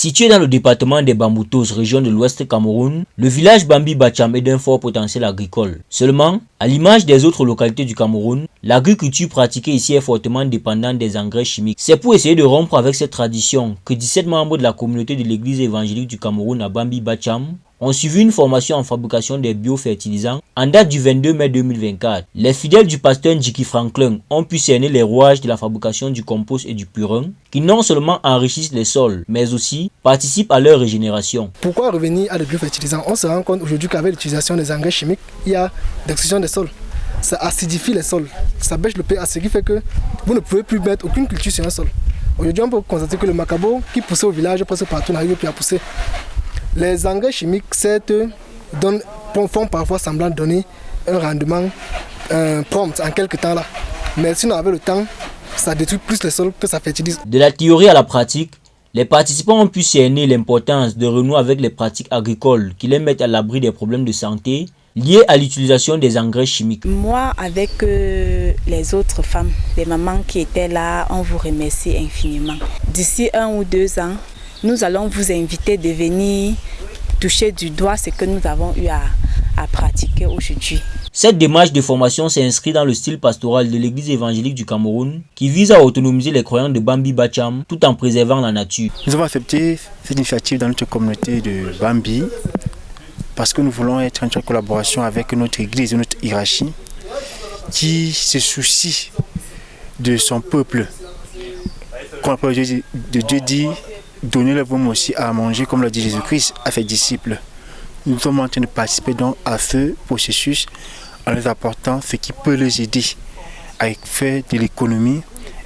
Situé dans le département des Bamboutos, région de l'Ouest Cameroun, le village Bambi Bacham est d'un fort potentiel agricole. Seulement, à l'image des autres localités du Cameroun, l'agriculture pratiquée ici est fortement dépendante des engrais chimiques. C'est pour essayer de rompre avec cette tradition que 17 membres de la communauté de l'église évangélique du Cameroun à Bambi Bacham ont suivi une formation en fabrication des biofertilisants en date du 22 mai 2024. Les fidèles du pasteur Njiki Franklin ont pu cerner les rouages de la fabrication du compost et du purin qui non seulement enrichissent les sols, mais aussi participent à leur régénération. Pourquoi revenir à des biofertilisants? On se rend compte aujourd'hui qu'avec l'utilisation des engrais chimiques, il y a destruction des sols. Ça acidifie les sols, ça baisse le pH, ce qui fait que vous ne pouvez plus mettre aucune culture sur un sol. Aujourd'hui, on peut constater que le macabo qui poussait au village, presque partout, n'arrive plus à pousser. Les engrais chimiques, certes, font parfois semblant de donner un rendement prompt en quelques temps là. Mais sinon, avec le temps, ça détruit plus les sols que ça fertilise. De la théorie à la pratique, les participants ont pu cerner l'importance de renouer avec les pratiques agricoles qui les mettent à l'abri des problèmes de santé liés à l'utilisation des engrais chimiques. Moi, avec les autres femmes, les mamans qui étaient là, on vous remercie infiniment. D'ici 1 ou 2 ans, nous allons vous inviter de venir toucher du doigt ce que nous avons eu à pratiquer aujourd'hui. Cette démarche de formation s'inscrit dans le style pastoral de l'église évangélique du Cameroun qui vise à autonomiser les croyants de Bambi Bacham tout en préservant la nature. Nous avons accepté cette initiative dans notre communauté de Bambi parce que nous voulons être en collaboration avec notre église et notre hiérarchie qui se soucie de son peuple. Comme la parole de Dieu dit, donnez-leur aussi à manger, comme l'a dit Jésus-Christ à ses disciples. Nous sommes en train de participer donc à ce processus en leur apportant ce qui peut les aider à faire de l'économie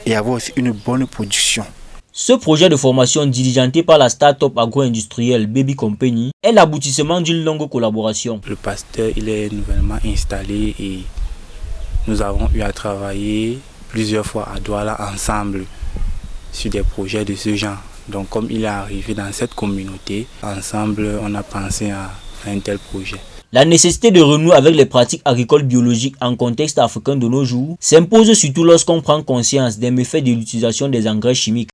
et avoir aussi une bonne production. Ce projet de formation diligenté par la start-up agro-industrielle Baby Company est l'aboutissement d'une longue collaboration. Le pasteur il est nouvellement installé et nous avons eu à travailler plusieurs fois à Douala ensemble sur des projets de ce genre. Donc comme il est arrivé dans cette communauté, ensemble on a pensé à un tel projet. La nécessité de renouer avec les pratiques agricoles biologiques en contexte africain de nos jours s'impose surtout lorsqu'on prend conscience des méfaits de l'utilisation des engrais chimiques.